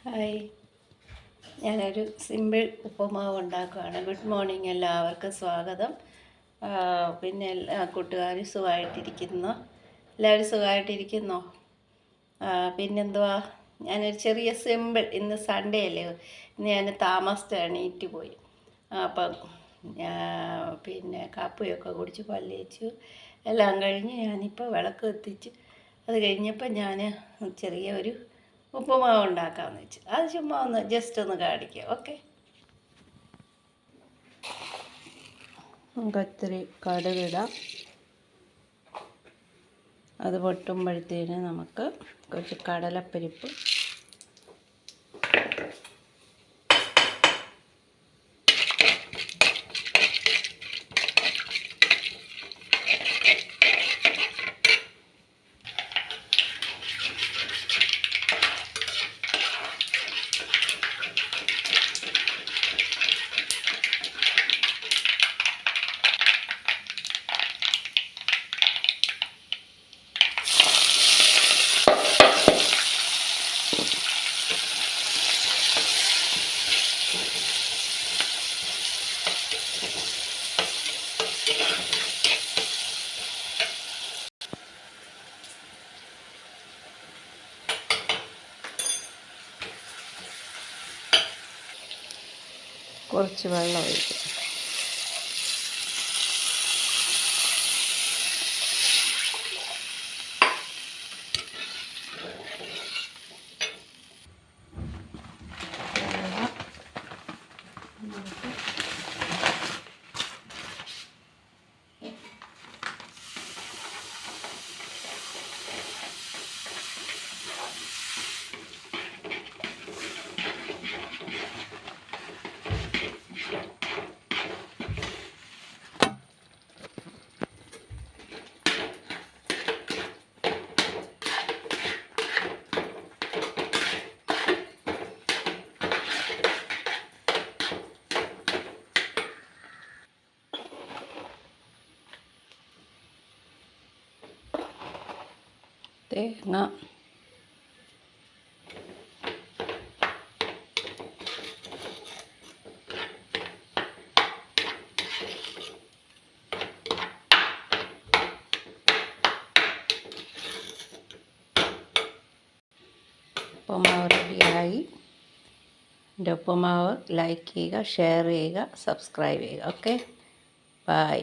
Hi, ഞാനൊരു simple ഉപ്പുമാവ് ഉണ്ടാക്കുകയാണ്. Good morning, എല്ലാവർക്കും സ്വാഗതം. പിന്നെ എല്ലാ കൂട്ടുകാരും സുഖമായിട്ടിരിക്കുന്നു. എല്ലാവരും സുഖമായിട്ടിരിക്കുന്നോ? പിന്നെന്തുവാ, ഞാനൊരു ചെറിയ സിമ്പിൾ, ഇന്ന് സൺഡേ അല്ലേ, ഇന്ന് ഞാൻ താമസിച്ച് എണീറ്റ് പോയി. അപ്പം പിന്നെ കാപ്പിയൊക്കെ കുടിച്ച് പല്ലേച്ചു എല്ലാം കഴിഞ്ഞ് ഞാനിപ്പോൾ വിളക്ക് കത്തിച്ച് അത് കഴിഞ്ഞപ്പോൾ ഞാൻ ചെറിയ ഒരു ഉപ്പുമാവ് ഉണ്ടാക്കാമെന്ന് വെച്ചു. അത് ചുമ്മാ ജസ്റ്റ് ഒന്ന് കാണിക്കാം. ഓക്കെ, നമുക്ക് ഒത്തിരി കടുകിടാം. അത് പൊട്ടുമ്പോഴത്തേന് നമുക്ക് കുറച്ച് കടലപ്പരിപ്പ്, കുറച്ച് വെള്ളം ഒഴിക്കും. തേങ്ങ, ഉപ്പുമാവ് റെഡിയായി. എൻ്റെ ഉപ്പുമാവ് ലൈക്ക് ചെയ്യുക, ഷെയർ ചെയ്യുക, സബ്സ്ക്രൈബ് ചെയ്യുക. Okay, by.